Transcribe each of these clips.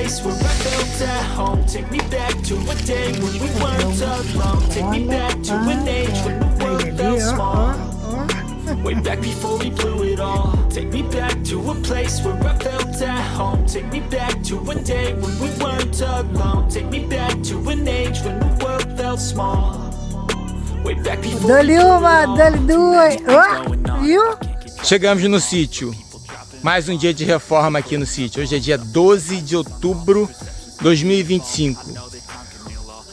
place where I felt at home. Take me back to a day when we weren't alone. Take me back to an age when the world felt small. Way back before we blew it all. Take me back to a place where I felt at home. Take me back to a day when we weren't alone. Take me back to an age when the world felt small. Way back before Dali uma, dali duas. Ó, viu? Chegamos no sítio. Mais um dia de reforma aqui no sítio. Hoje é dia 12 de outubro de 2025.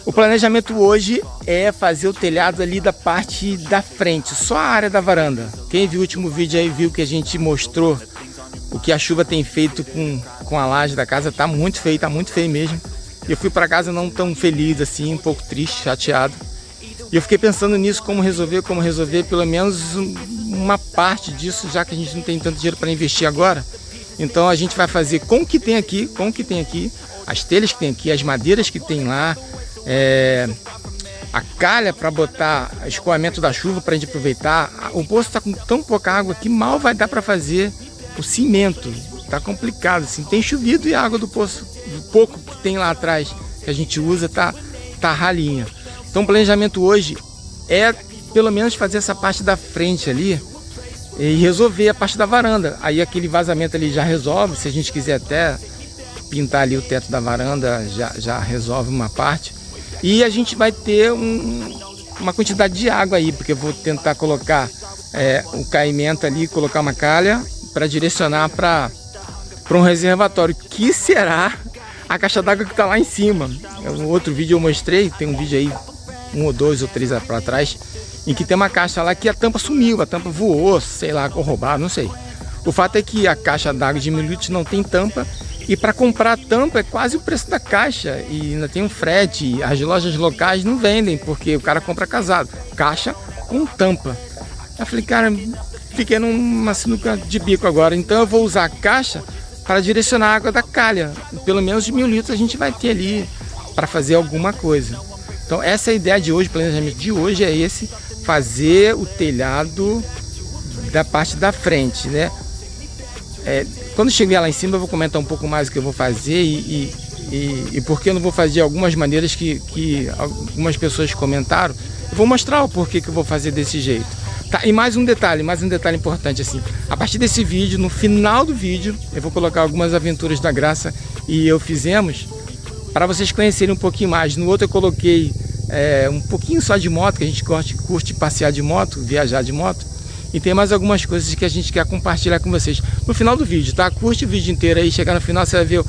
O planejamento hoje é fazer o telhado ali da parte da frente, só a área da varanda. Quem viu o último vídeo aí viu que a gente mostrou o que a chuva tem feito com a laje da casa. Tá muito feio mesmo. E eu fui para casa não tão feliz assim, um pouco triste, chateado. E eu fiquei pensando nisso, como resolver pelo menos uma parte disso, já que a gente não tem tanto dinheiro para investir agora. Então a gente vai fazer com o que tem aqui, as telhas que tem aqui, as madeiras que tem lá, a calha para botar escoamento da chuva para a gente aproveitar. O poço está com tão pouca água que mal vai dar para fazer o cimento. Tá complicado, assim. Tem chovido e a água do poço, o pouco que tem lá atrás que a gente usa, tá ralinha. Então o planejamento hoje é pelo menos fazer essa parte da frente ali e resolver a parte da varanda. Aí aquele vazamento ali já resolve. Se a gente quiser até pintar ali o teto da varanda, já resolve uma parte. E a gente vai ter uma quantidade de água aí, porque eu vou tentar colocar o caimento ali, colocar uma calha para direcionar para um reservatório, que será a caixa d'água que está lá em cima. No outro vídeo eu mostrei, tem um vídeo aí, 1 ou 2 ou 3 para trás, em que tem uma caixa lá que a tampa sumiu, a tampa voou, sei lá, roubaram, não sei. O fato é que a caixa d'água de 1000 litros não tem tampa, e para comprar a tampa é quase o preço da caixa, e ainda tem um frete. As lojas locais não vendem, porque o cara compra casado, caixa com tampa. Eu falei, cara, fiquei numa sinuca de bico agora, então eu vou usar a caixa para direcionar a água da calha. Pelo menos de 1000 litros a gente vai ter ali para fazer alguma coisa. Então essa é a ideia de hoje, o planejamento de hoje é esse, fazer o telhado da parte da frente, né? Quando chegar lá em cima eu vou comentar um pouco mais o que eu vou fazer e por que eu não vou fazer algumas maneiras que algumas pessoas comentaram. Eu vou mostrar o porquê que eu vou fazer desse jeito. Tá, e mais um detalhe importante assim. A partir desse vídeo, no final do vídeo, eu vou colocar algumas aventuras da Graça e eu fizemos para vocês conhecerem um pouquinho mais. No outro eu coloquei um pouquinho só de moto, que a gente curte passear de moto, viajar de moto. E tem mais algumas coisas que a gente quer compartilhar com vocês no final do vídeo, tá? Curte o vídeo inteiro aí, chegar no final você vai ver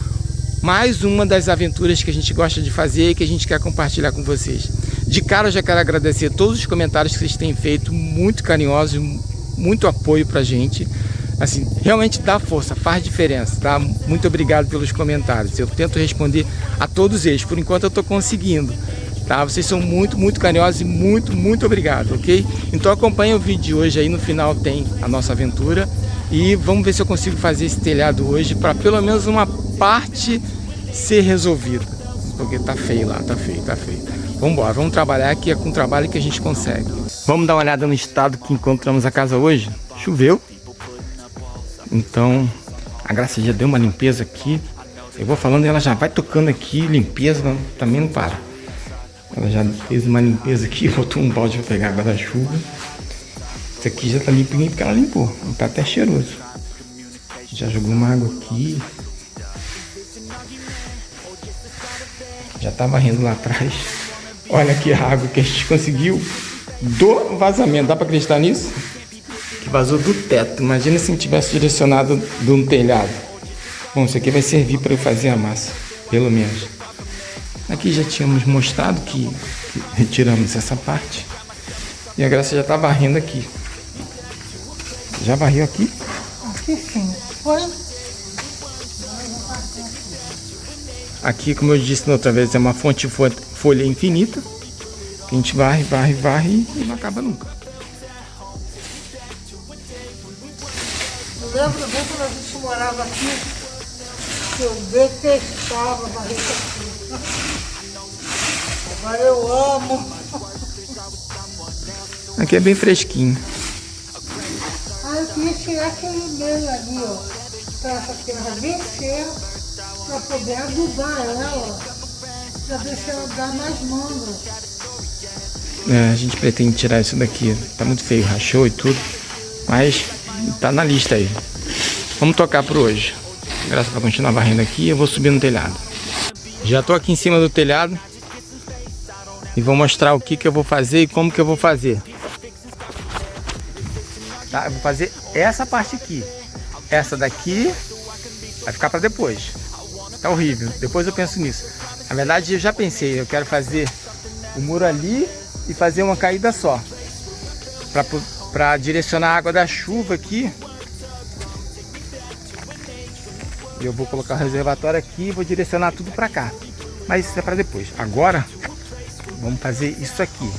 mais uma das aventuras que a gente gosta de fazer e que a gente quer compartilhar com vocês. De cara eu já quero agradecer todos os comentários que vocês têm feito, muito carinhosos, muito apoio pra gente. Assim, realmente dá força, faz diferença, tá? Muito obrigado pelos comentários. Eu tento responder a todos eles, por enquanto eu tô conseguindo. Tá? Vocês são muito carinhosos e muito obrigado, ok? Então acompanha o vídeo de hoje aí, no final tem a nossa aventura e vamos ver se eu consigo fazer esse telhado hoje para pelo menos uma parte ser resolvida, porque tá feio lá, tá feio. Vamos embora, vamos trabalhar, que é com o trabalho que a gente consegue. Vamos dar uma olhada no estado que encontramos a casa hoje. Choveu, então a Graça já deu uma limpeza aqui. Eu vou falando e ela já vai tocando aqui, limpeza, também não para. Ela já fez uma limpeza aqui, botou um balde para pegar água da chuva. Isso aqui já tá limpinho porque ela limpou, tá até cheiroso. Já jogou uma água aqui. Já tá varrendo lá atrás. Olha aqui a água que a gente conseguiu do vazamento, dá para acreditar nisso? Que vazou do teto, imagina se tivesse direcionado de um telhado. Bom, isso aqui vai servir para eu fazer a massa, pelo menos. Aqui já tínhamos mostrado que retiramos essa parte. E a Graça já está varrendo aqui. Já varreu aqui? Aqui sim. Foi? Aqui, como eu disse na outra vez, é uma fonte de folha infinita. Que a gente varre e não acaba nunca. Eu lembro bem quando a gente morava aqui, que eu detestava varrer aqui. Agora eu amo. Aqui é bem fresquinho. Ah, eu queria tirar aquele meio ali, ó. Então essa aqui era bem cheia. para poder adubar ela, para ver se ela dá mais manga. A gente pretende tirar isso daqui. Tá muito feio, rachou e tudo. Mas tá na lista aí. Vamos tocar por hoje. Graças para continuar varrendo aqui, eu vou subir no telhado. Já tô aqui em cima do telhado. E vou mostrar o que eu vou fazer e como que eu vou fazer. Tá, eu vou fazer essa parte aqui. Essa daqui vai ficar para depois. Tá horrível. Depois eu penso nisso. Na verdade eu já pensei, eu quero fazer o muro ali e fazer uma caída só. Para direcionar a água da chuva aqui. Eu vou colocar o reservatório aqui e vou direcionar tudo para cá. Mas isso é para depois. Agora vamos fazer isso aqui,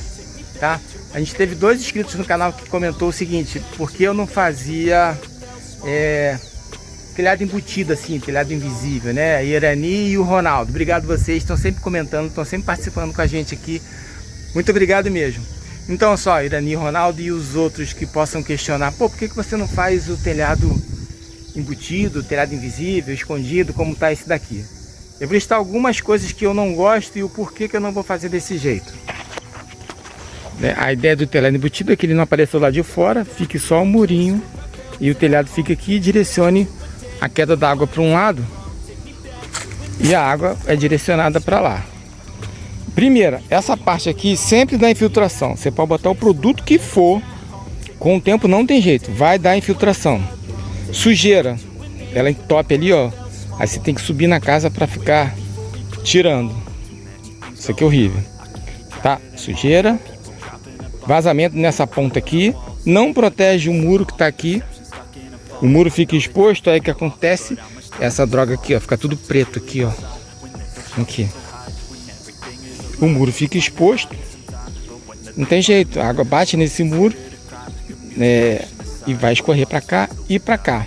tá? A gente teve 2 inscritos no canal que comentou o seguinte: por que eu não fazia telhado embutido assim, telhado invisível, né? A Irani e o Ronaldo. Obrigado vocês, estão sempre comentando, estão sempre participando com a gente aqui. Muito obrigado mesmo. Então só, Irani e Ronaldo e os outros que possam questionar: pô, por que você não faz o telhado embutido, telhado invisível, escondido, como tá esse daqui? Eu vou listar algumas coisas que eu não gosto e o porquê que eu não vou fazer desse jeito. A ideia do telhado embutido é que ele não apareça lá de fora, fique só o murinho e o telhado fica aqui e direcione a queda da água para um lado e a água é direcionada para lá. Primeiro, essa parte aqui sempre dá infiltração. Você pode botar o produto que for, com o tempo não tem jeito, vai dar infiltração. Sujeira, ela entope ali, ó. Aí você tem que subir na casa para ficar tirando. Isso aqui é horrível, tá? Sujeira, vazamento nessa ponta aqui, não protege o muro que tá aqui. O muro fica exposto, aí o que acontece? Essa droga aqui, ó, fica tudo preto aqui, ó. Aqui. O muro fica exposto, não tem jeito, a água bate nesse muro e vai escorrer para cá e para cá.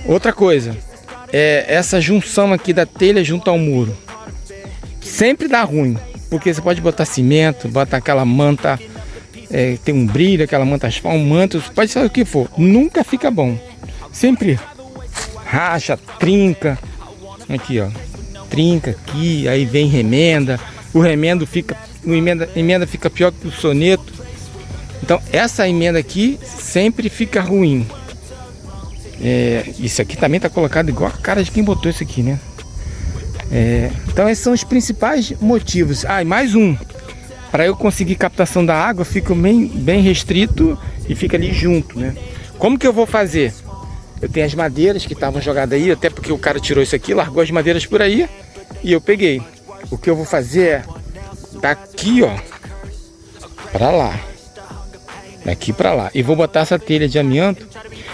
Outra coisa, essa junção aqui da telha junto ao muro sempre dá ruim, porque você pode botar cimento, botar aquela manta, tem um brilho, aquela manta asfalto, um manto, pode ser o que for, nunca fica bom, sempre racha, trinca, aqui ó, trinca aqui, aí vem remenda. O remendo fica, emenda fica pior que o soneto. Então essa emenda aqui sempre fica ruim. Isso aqui também está colocado igual a cara de quem botou isso aqui, né? Então esses são os principais motivos. Ah, e mais um. Para eu conseguir captação da água, fica bem restrito e fica ali junto, né? Como que eu vou fazer? Eu tenho as madeiras que estavam jogadas aí, até porque o cara tirou isso aqui, largou as madeiras por aí e eu peguei. O que eu vou fazer é daqui, ó, pra lá. Daqui pra lá. E vou botar essa telha de amianto.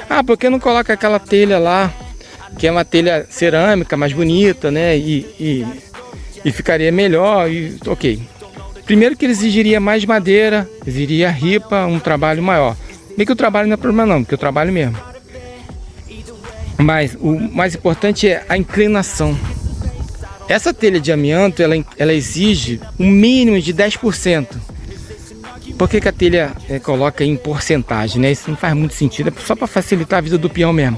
Ah, por que não coloca aquela telha lá, que é uma telha cerâmica, mais bonita, né? E ficaria melhor, ok. Primeiro que ele exigiria mais madeira, exigiria ripa, um trabalho maior. Bem que o trabalho não é problema não, porque eu trabalho mesmo. Mas o mais importante é a inclinação. Essa telha de amianto, ela exige um mínimo de 10%. Por que a telha coloca em porcentagem, né? Isso não faz muito sentido, é só para facilitar a vida do peão mesmo.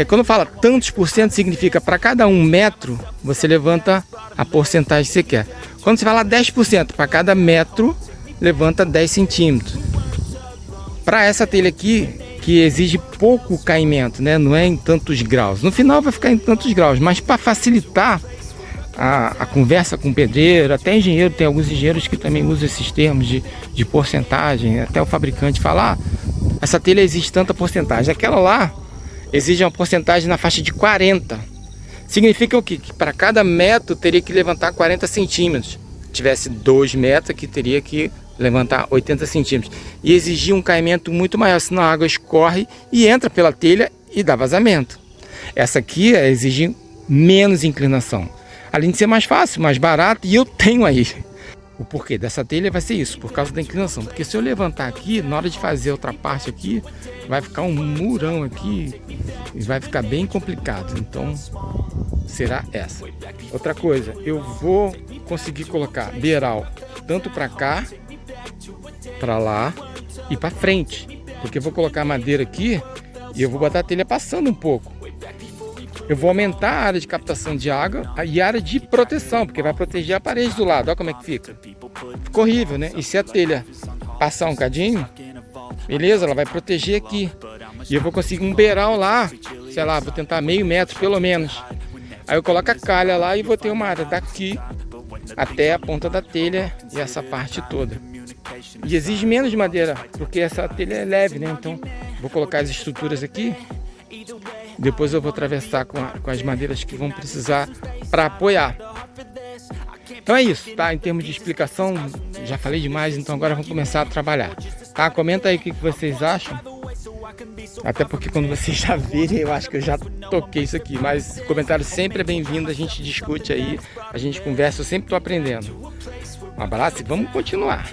Quando fala tantos por cento, significa para cada 1 metro, você levanta a porcentagem que você quer. Quando você fala 10%, para cada metro, levanta 10 centímetros. Para essa telha aqui, que exige pouco caimento, né? Não é em tantos graus. No final vai ficar em tantos graus, mas para facilitar a conversa com o pedreiro, até engenheiro, tem alguns engenheiros que também usam esses termos de porcentagem, até o fabricante fala, essa telha exige tanta porcentagem, aquela lá exige uma porcentagem na faixa de 40. Significa o quê? Que para cada metro teria que levantar 40 centímetros. Se tivesse 2 metros aqui, teria que levantar 80 centímetros. E exigir um caimento muito maior, senão a água escorre e entra pela telha e dá vazamento. Essa aqui exige menos inclinação. Além de ser mais fácil, mais barato, e eu tenho aí. O porquê dessa telha vai ser isso, por causa da inclinação. Porque se eu levantar aqui, na hora de fazer outra parte aqui, vai ficar um murão aqui e vai ficar bem complicado. Então, será essa. Outra coisa, eu vou conseguir colocar beiral tanto para cá, para lá e para frente. Porque eu vou colocar madeira aqui e eu vou botar a telha passando um pouco. eu vou aumentar a área de captação de água e a área de proteção, porque vai proteger a parede do lado. Olha como é que fica. Ficou horrível, né? E se a telha passar um cadinho, beleza, ela vai proteger aqui. E eu vou conseguir um beiral lá, sei lá, vou tentar meio metro pelo menos. Aí eu coloco a calha lá e vou ter uma área daqui até a ponta da telha e essa parte toda. E exige menos de madeira, porque essa telha é leve, né? Então vou colocar as estruturas aqui. Depois eu vou atravessar com as madeiras que vão precisar para apoiar. Então é isso, tá? Em termos de explicação, já falei demais, então agora vamos começar a trabalhar. Tá? Comenta aí o que vocês acham. Até porque quando vocês já virem, eu acho que eu já toquei isso aqui. Mas comentário sempre é bem-vindo, a gente discute aí, a gente conversa, eu sempre tô aprendendo. Um abraço e vamos continuar.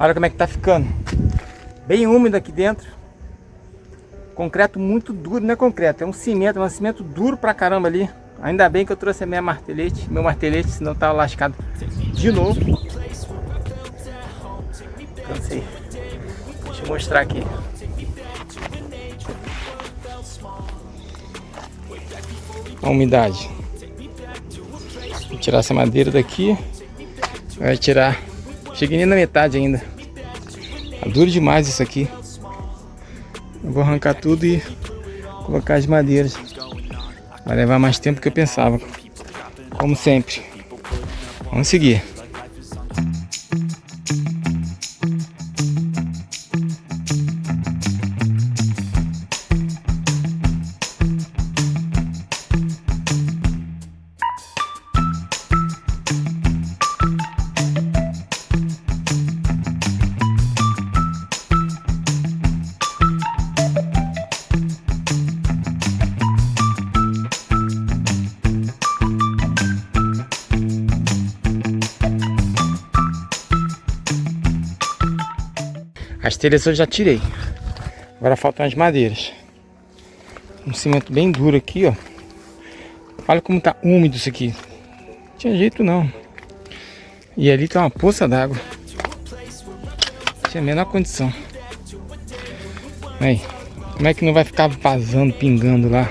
Olha como é que tá ficando. Bem úmido aqui dentro. Concreto muito duro, não é concreto, é um cimento duro pra caramba ali. Ainda bem que eu trouxe a meu martelete, senão tava lascado de novo. Cansei. Deixa eu mostrar aqui. A umidade. Vou tirar essa madeira daqui. Vai tirar. Cheguei nem na metade ainda. Tá duro demais isso aqui. Eu vou arrancar tudo e colocar as madeiras. Vai levar mais tempo do que eu pensava. Como sempre. Vamos seguir. As telhas eu já tirei. Agora faltam as madeiras. Um cimento bem duro aqui, ó. Olha como tá úmido isso aqui. Não tinha jeito não. E ali tá uma poça d'água. Tinha a menor condição. Aí. Como é que não vai ficar vazando, pingando lá?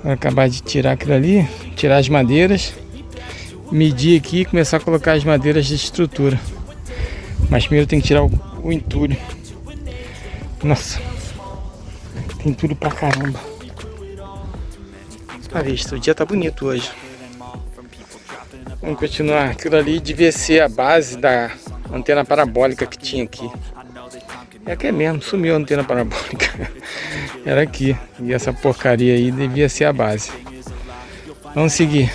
Vou acabar de tirar aquilo ali. Tirar as madeiras. Medir aqui e começar a colocar as madeiras de estrutura. Mas primeiro tem que tirar o entulho. Nossa, tem entulho pra caramba. A vista, o dia tá bonito hoje. Vamos continuar. Aquilo ali devia ser a base da antena parabólica que tinha aqui. É que é mesmo, sumiu a antena parabólica. Era aqui. E essa porcaria aí devia ser a base. Vamos seguir.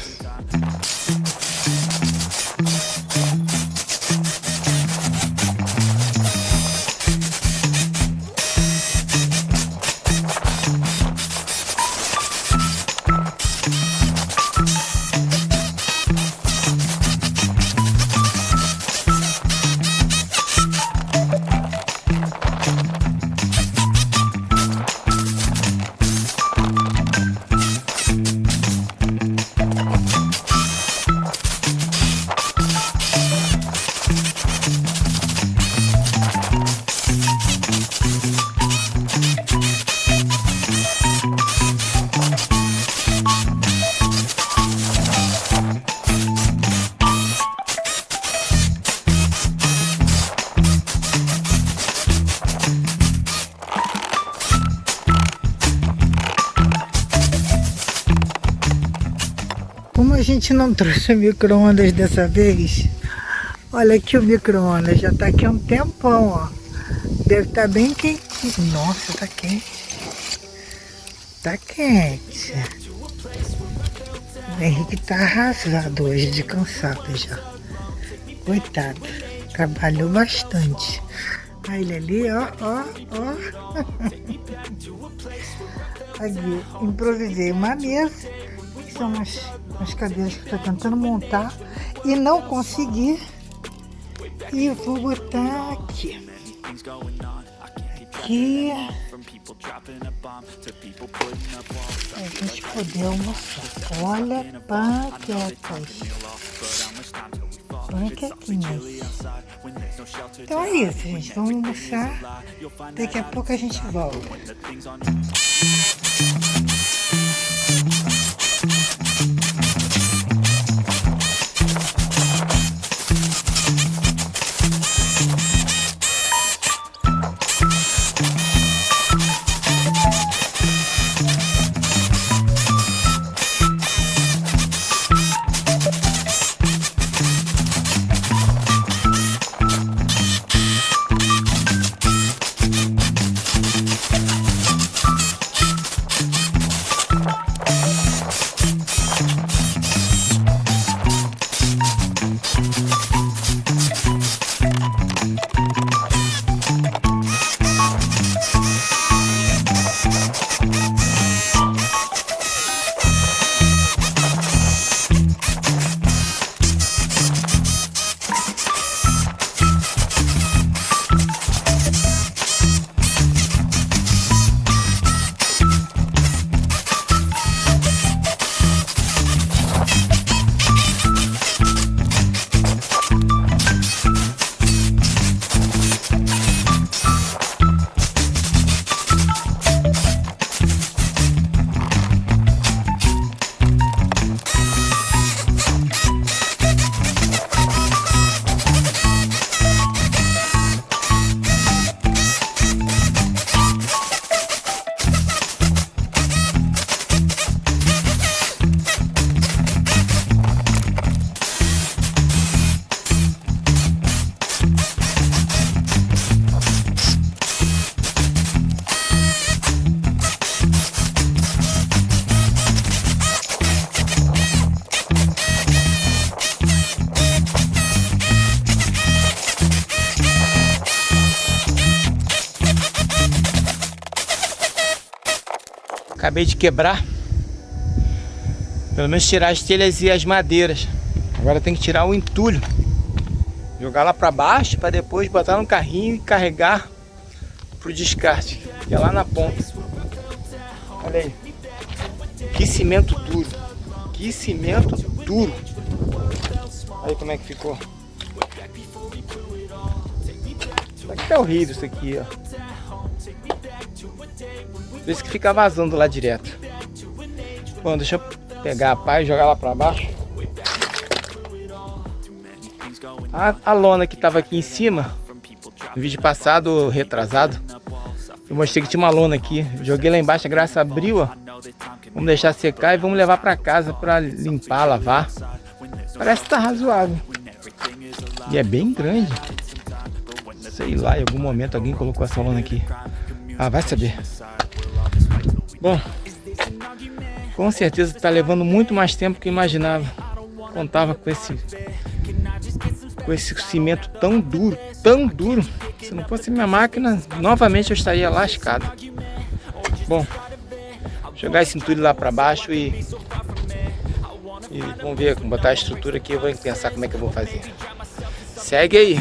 Como a gente não trouxe o micro-ondas dessa vez, olha aqui o micro-ondas, já tá aqui há um tempão, ó. Deve estar bem quentinho. Nossa, tá quente. Tá quente. O Henrique tá arrasado hoje, de cansado já. Coitado, trabalhou bastante. Aí ele ali, ó. Aqui, improvisei uma mesa. São as cadeiras que eu estou tentando montar e não consegui. E eu vou botar aqui. Aqui. Pra gente poder almoçar. Olha, panquecas. Panquequinhas. Então é isso, gente. Vamos almoçar. Daqui a pouco a gente volta. Acabei de quebrar. Pelo menos tirar as telhas e as madeiras. Agora tem que tirar o entulho. Jogar lá pra baixo para depois botar no carrinho e carregar pro descarte. Que é lá na ponta. Olha aí. Que cimento duro. Que cimento duro. Olha como é que ficou. Isso aqui tá horrível isso aqui, ó. Por isso que fica vazando lá direto. Bom, deixa eu pegar a pá e jogar lá pra baixo. A lona que tava aqui em cima, no vídeo passado, retrasado, eu mostrei que tinha uma lona aqui. Joguei lá embaixo, a Graça abriu, ó. Vamos deixar secar e vamos levar pra casa pra limpar, lavar. Parece que tá razoável. E é bem grande. Sei lá, em algum momento alguém colocou essa lona aqui. Ah, vai saber. Bom, com certeza tá levando muito mais tempo que eu imaginava. Contava com esse cimento tão duro, tão duro. Se não fosse minha máquina, novamente eu estaria lascado. Bom, vou jogar esse entulho lá para baixo e vamos ver, botar a estrutura aqui. Eu vou pensar como é que eu vou fazer. Segue aí.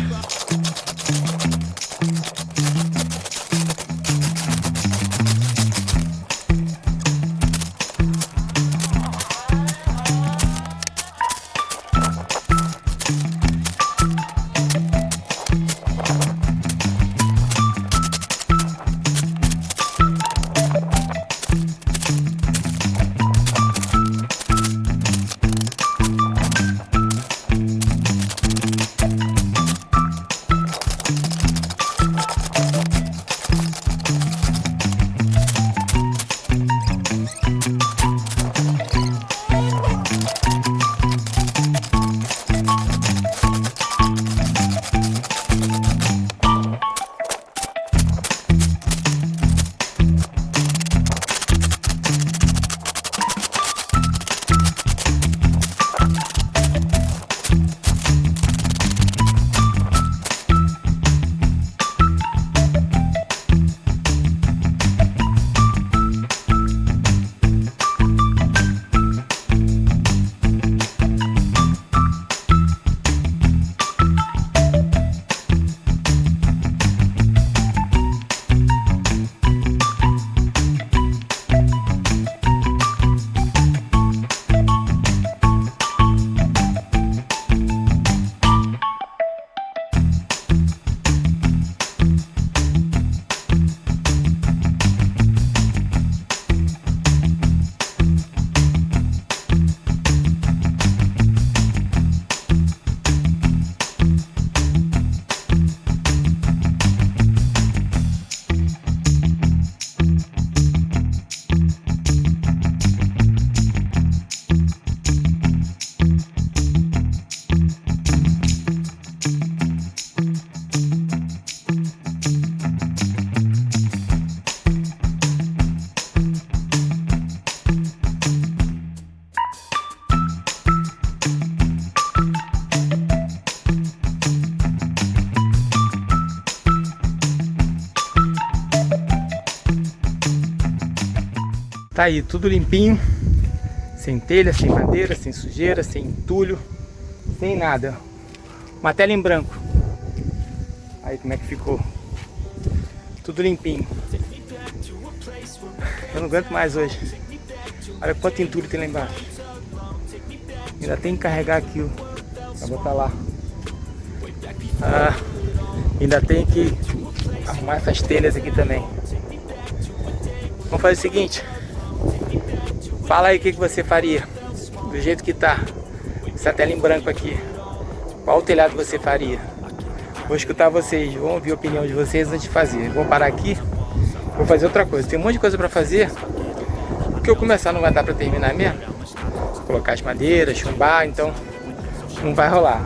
Tá aí, tudo limpinho, sem telha, sem madeira, sem sujeira, sem entulho, sem nada. Uma tela em branco. Aí como é que ficou. Tudo limpinho. Eu não aguento mais hoje. Olha quanto entulho tem lá embaixo. Ainda tem que carregar aquilo pra botar lá. Ainda tem que arrumar essas telhas aqui também. Vamos fazer o seguinte. Fala aí o que você faria do jeito que tá essa tela em branco aqui. Qual telhado você faria? Vou escutar vocês, vou ouvir a opinião de vocês antes de fazer. Vou parar aqui, vou fazer outra coisa. Tem um monte de coisa pra fazer. O que eu começar não vai dar pra terminar mesmo. Vou colocar as madeiras, chumbar, então não vai rolar.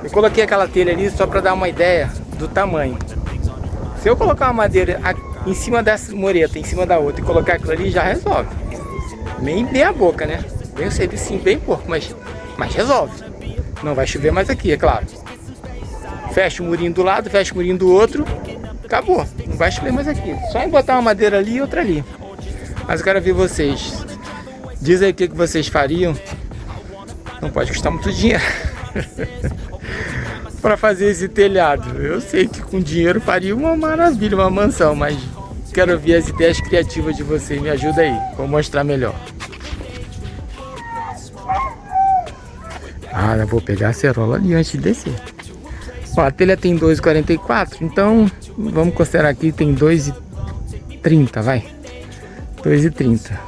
Eu coloquei aquela telha ali só pra dar uma ideia do tamanho. Se eu colocar uma madeira em cima dessa mureta, em cima da outra, e colocar aquilo ali, já resolve. Bem a boca, né? Bem o serviço bem pouco, mas resolve. Não vai chover mais aqui, é claro. Fecha o murinho do lado, fecha o murinho do outro, acabou. Não vai chover mais aqui. Só em botar uma madeira ali e outra ali. Mas eu quero ver vocês. Diz aí o que vocês fariam. Não pode custar muito dinheiro para fazer esse telhado. Eu sei que com dinheiro faria uma maravilha, uma mansão, mas quero ver as ideias criativas de vocês. Me ajuda aí, vou mostrar melhor. Ah, eu vou pegar a acerola ali antes de descer. Ó, a telha tem 2,44, então vamos considerar aqui tem 2,30, vai. 2,30.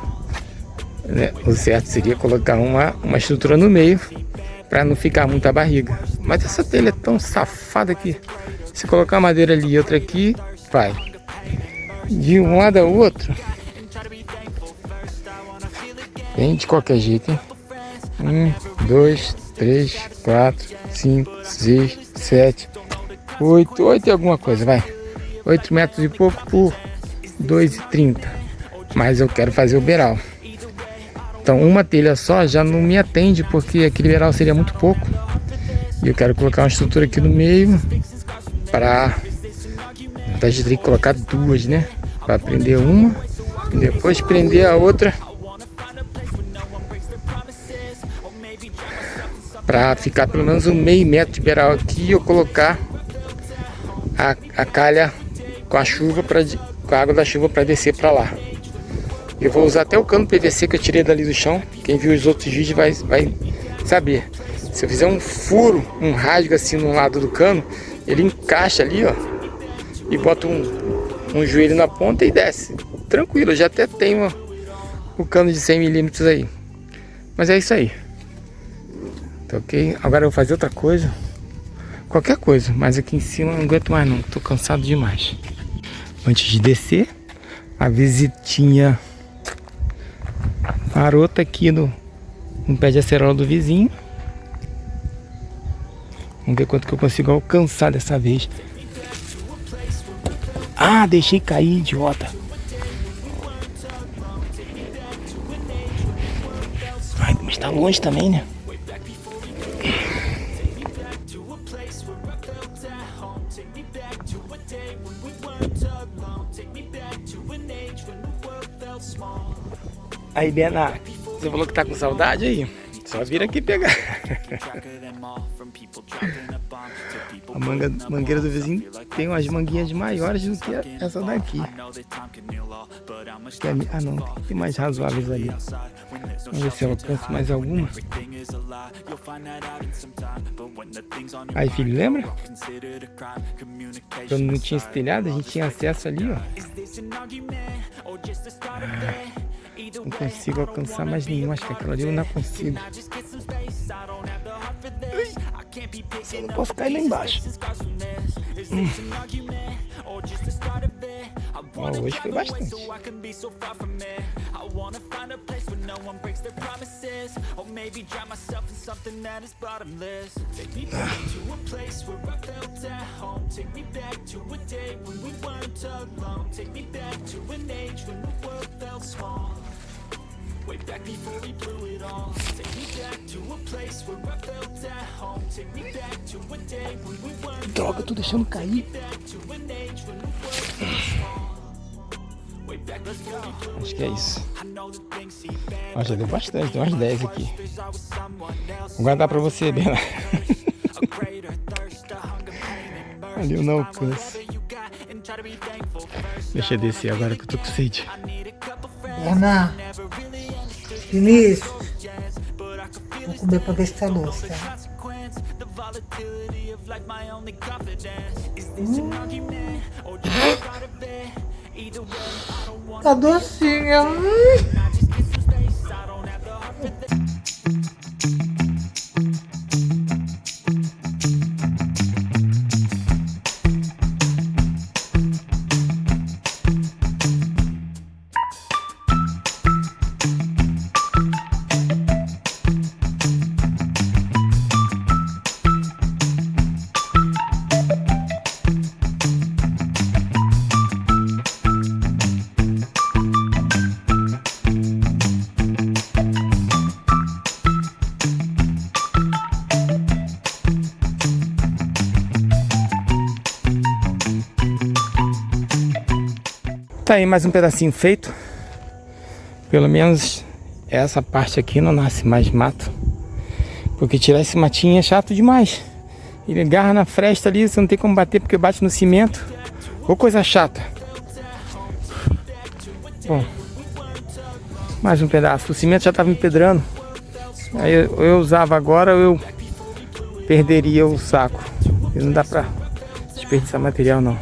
Né? O certo seria colocar uma estrutura no meio para não ficar muita barriga. Mas essa telha é tão safada que se colocar uma madeira ali e outra aqui, vai. De um lado ao outro. Bem de qualquer jeito, hein? 1, 2, 3, 4, 5, 6, 7, 8 e alguma coisa, vai. 8 metros e pouco por 2,30. Mas eu quero fazer o beiral. Então uma telha só já não me atende, porque aquele beiral seria muito pouco. E eu quero colocar uma estrutura aqui no meio para... A gente tem que colocar duas, né? Para prender uma e depois prender a outra, para ficar pelo menos um meio metro de beiral aqui e eu colocar a calha com a chuva, com a água da chuva para descer para lá. Eu vou usar até o cano PVC que eu tirei dali do chão. Quem viu os outros vídeos vai saber. Se eu fizer um furo, um rasgo assim no lado do cano, ele encaixa ali, ó, e bota um joelho na ponta e desce. Tranquilo, eu já até tenho o cano de 100 milímetros aí. Mas é isso aí. Tá ok? Agora eu vou fazer outra coisa. Qualquer coisa, mas aqui em cima eu não aguento mais não. Tô cansado demais. Antes de descer, a visitinha marota aqui no pé de acerola do vizinho. Vamos ver quanto que eu consigo alcançar dessa vez. Ah, deixei cair, idiota. Ai, mas tá longe também, né? Aí, Bena, você falou que tá com saudade aí? Só vir aqui pegar. A mangueira do vizinho tem umas manguinhas maiores do que essa daqui. Ah não, tem mais razoáveis ali. Vamos ver se eu alcanço mais alguma. Aí, filho, lembra? Quando não tinha esse telhado, a gente tinha acesso ali, ó. Não consigo alcançar mais nenhum, acho que aquela ali eu não consigo. Eu não posso cair lá embaixo. Ó, hoje foi bastante. Way back before we blew it all. Take me back to a place where I felt at home. Take me back to a day when we weren't. Droga, eu tô deixando cair. Acho que é isso. Ó, já deu bastante, tem umas 10 aqui. Vou guardar pra você, Bela. Ali eu não alcanço. Deixa eu descer agora que eu tô com sede. Ana, Vinícius, vou comer pra ver se tá doce, tá? Tá docinha. Tá aí mais um pedacinho feito. Pelo menos essa parte aqui não nasce mais mato. Porque tirar esse matinho é chato demais. Ele agarra na fresta ali, você não tem como bater porque bate no cimento. Ou coisa chata. Bom, mais um pedaço. O cimento já estava empedrando. Aí eu usava agora ou eu perderia o saco. E não dá pra desperdiçar material não.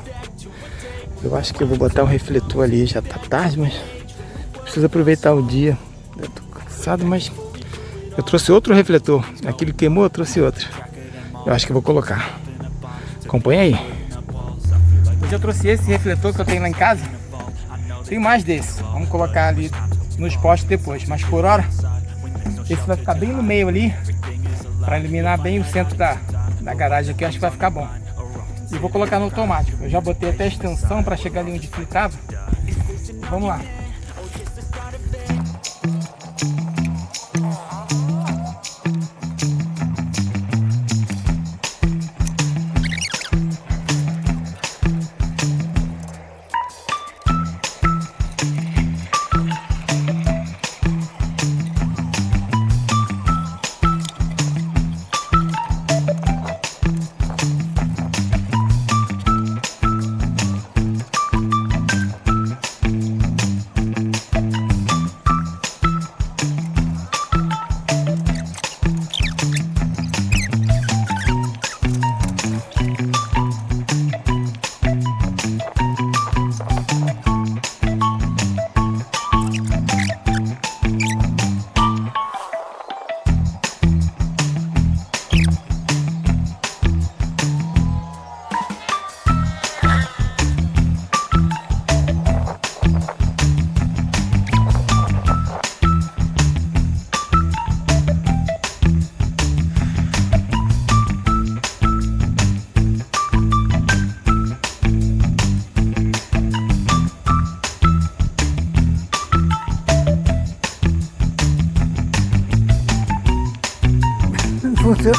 Eu acho que eu vou botar um refletor ali. Já tá tarde, mas preciso aproveitar o dia. Eu tô cansado, mas eu trouxe outro refletor. Aquele queimou, eu trouxe outro. Eu acho que eu vou colocar. Acompanha aí. Hoje eu trouxe esse refletor que eu tenho lá em casa. Tem mais desse. Vamos colocar ali nos postes depois. Mas por hora, esse vai ficar bem no meio ali. Para iluminar bem o centro da garagem aqui. Eu acho que vai ficar bom. E vou colocar no automático. Eu já botei até a extensão para chegar ali onde ficava. Vamos lá.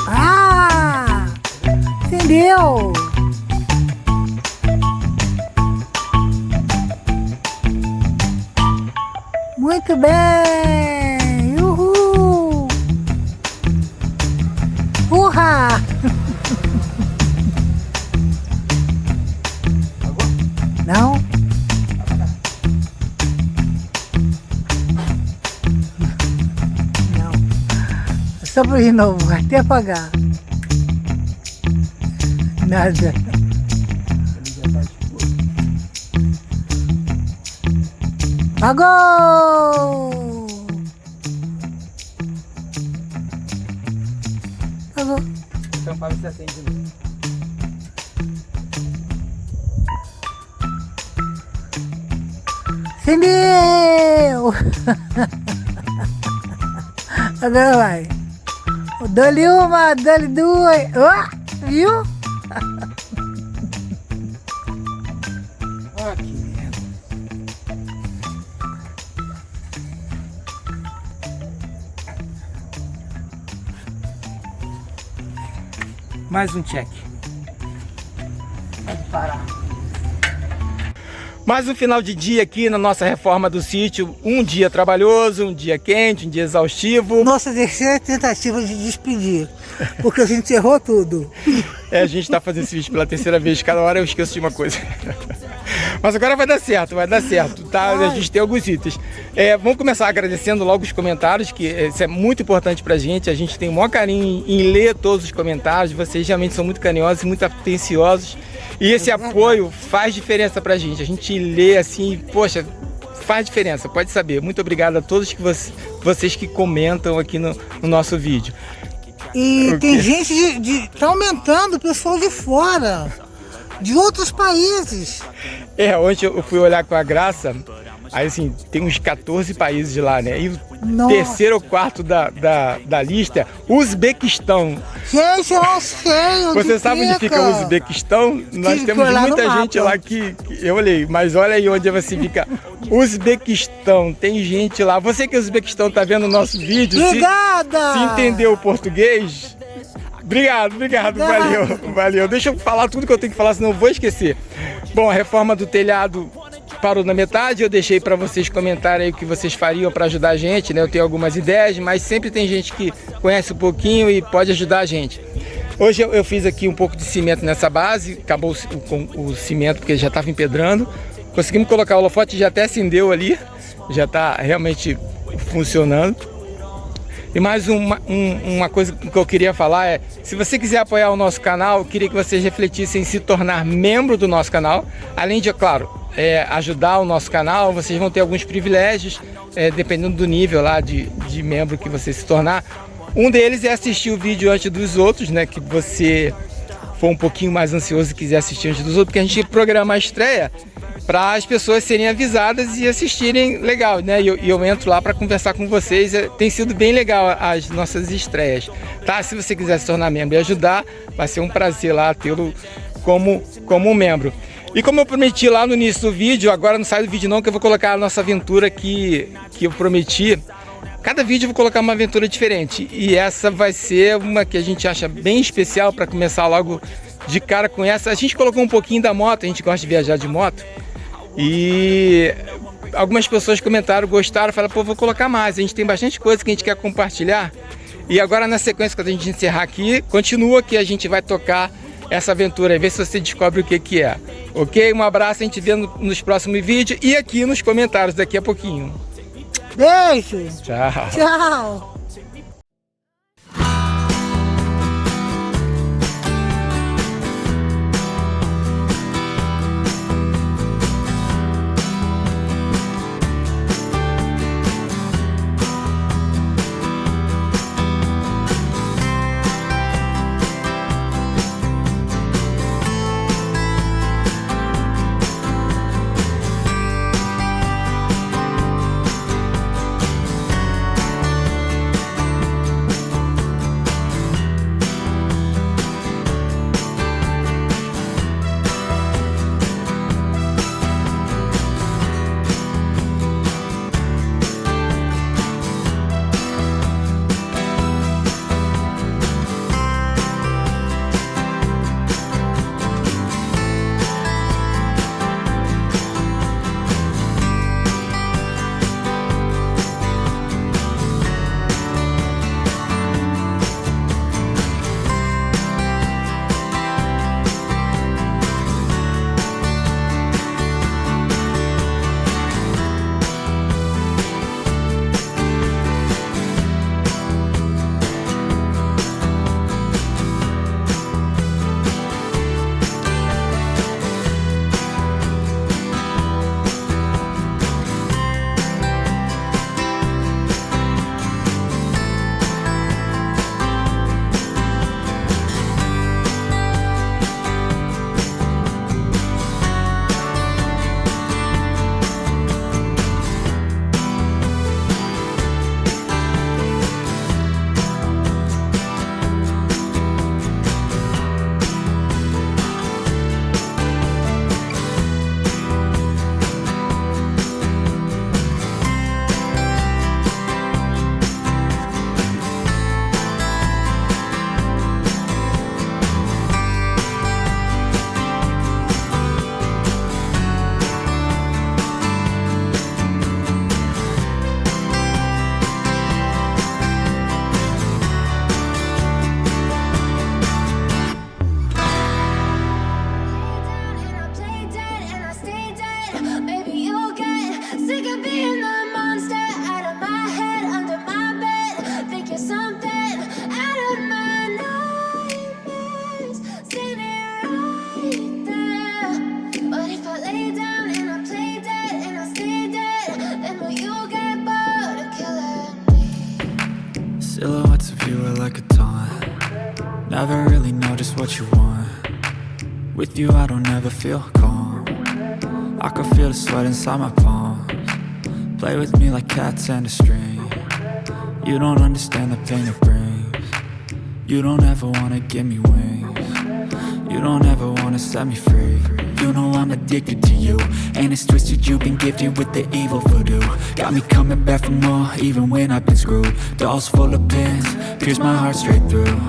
Ah! Entendeu? Muito bem! Uhul! Urra! Não? Não. Só para de novo, até apagar. Nada. Apagou! Apagou. Então para se acende de novo. Acendeu! Agora vai. Dá-lhe uma, dá-lhe duas. Oh, viu? Ah, que merda. Mais um check. Pode parar. Mais um final de dia aqui na nossa reforma do sítio. Um dia trabalhoso, um dia quente, um dia exaustivo. Nossa terceira tentativa de despedir, porque a gente errou tudo. É, a gente tá fazendo esse vídeo pela terceira vez, cada hora eu esqueço de uma coisa. Mas agora vai dar certo, tá? A gente tem alguns itens. Vamos começar agradecendo logo os comentários, que isso é muito importante pra gente. A gente tem o maior carinho em ler todos os comentários. Vocês realmente são muito carinhosos e muito atenciosos. E esse apoio faz diferença pra gente. A gente lê assim, poxa, faz diferença, pode saber. Muito obrigado a todos vocês que comentam aqui no nosso vídeo. E tem gente tá aumentando, o pessoal de fora, de outros países. Ontem eu fui olhar com a Graça, aí assim, tem uns 14 países lá, né? E o Nossa. terceiro ou quarto da lista é Uzbequistão. Gente, eu não sei onde Você sabe onde fica o Uzbequistão? Nós temos muita gente lá que eu olhei, mas olha aí onde você fica. Uzbequistão, tem gente lá. Você que é Uzbequistão tá vendo o nosso vídeo, Obrigada! se entendeu o português, obrigado, valeu. Deixa eu falar tudo que eu tenho que falar, senão eu vou esquecer. Bom, a reforma do telhado parou na metade, eu deixei para vocês comentarem aí o que vocês fariam para ajudar a gente, né? Eu tenho algumas ideias, mas sempre tem gente que conhece um pouquinho e pode ajudar a gente. Hoje eu fiz aqui um pouco de cimento nessa base, acabou o cimento porque já estava empedrando. Conseguimos colocar o holofote, já até acendeu ali, já está realmente funcionando. E mais uma coisa que eu queria falar é, se você quiser apoiar o nosso canal, eu queria que vocês refletissem em se tornar membro do nosso canal. Além de, é claro, ajudar o nosso canal, vocês vão ter alguns privilégios, dependendo do nível lá de membro que você se tornar. Um deles é assistir o vídeo antes dos outros, né? Que você for um pouquinho mais ansioso e quiser assistir antes dos outros, porque a gente programa a estreia para as pessoas serem avisadas e assistirem legal, né? E eu entro lá para conversar com vocês. Tem sido bem legal as nossas estreias, tá? Se você quiser se tornar membro e ajudar, vai ser um prazer lá tê-lo como um membro. E como eu prometi lá no início do vídeo, agora não sai do vídeo não, que eu vou colocar a nossa aventura que eu prometi. Cada vídeo eu vou colocar uma aventura diferente, e essa vai ser uma que a gente acha bem especial para começar logo de cara com essa. A gente colocou um pouquinho da moto, a gente gosta de viajar de moto, e algumas pessoas comentaram, gostaram, falaram, pô, vou colocar mais, a gente tem bastante coisa que a gente quer compartilhar. E agora na sequência, quando a gente encerrar aqui, continua que a gente vai tocar essa aventura e ver se você descobre o que é. Ok? Um abraço, a gente vê nos próximos vídeos e aqui nos comentários daqui a pouquinho. Beijo. Tchau. Tchau. Silhouettes of you are like a taunt. Never really know just what you want. With you I don't ever feel calm. I can feel the sweat inside my palms. Play with me like cats and a string. You don't understand the pain it brings. You don't ever wanna give me wings. You don't ever wanna set me free. You know I'm addicted to you, and it's twisted, you've been gifted with the evil voodoo. Got me coming back for more, even when I've been screwed. Dolls full of pins, pierce my heart straight through.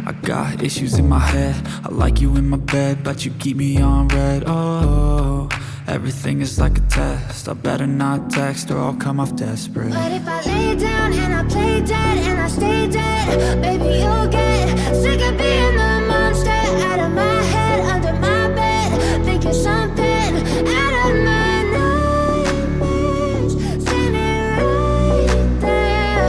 I got issues in my head, I like you in my bed, but you keep me on red, oh. Everything is like a test. I better not text or I'll come off desperate. But if I lay down and I play dead and I stay dead, baby, you'll get sick of being the monster out of my head, under my bed, thinking something out of my nightmares, standing right there.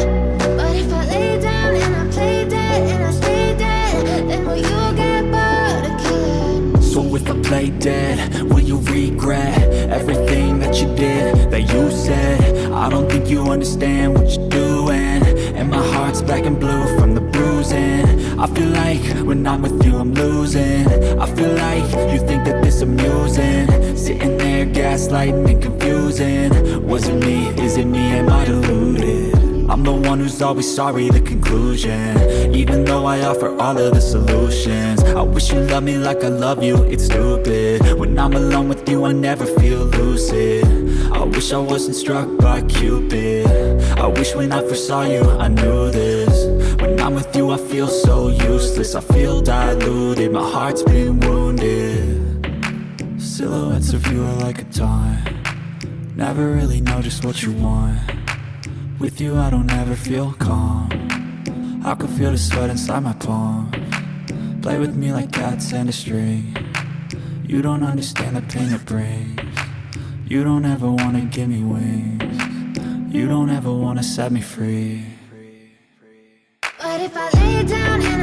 But if I lay down and I play dead and I stay dead, then will you get bored of killing? So if I play dead, will you regret everything that you did, that you said? I don't think you understand what you're doing, and my heart's black and blue from the bruising. I feel like when I'm with you I'm losing. I feel like you think that this amusing, sitting there gaslighting and confusing. Was it me? Is it me? Am I deluded? I'm the one who's always sorry, the conclusion, even though I offer all of the solutions. I wish you loved me like I love you, it's stupid. When I'm alone with you I never feel lucid. I wish I wasn't struck by Cupid. I wish when I first saw you I knew this. When I'm with you I feel so useless, I feel diluted, my heart's been wounded. Silhouettes of you are like a taunt, never really know just what you want. With you I don't ever feel calm, I can feel the sweat inside my palms. Play with me like cats and a string. You don't understand the pain it brings. You don't ever wanna give me wings. You don't ever wanna set me free. But if I lay down and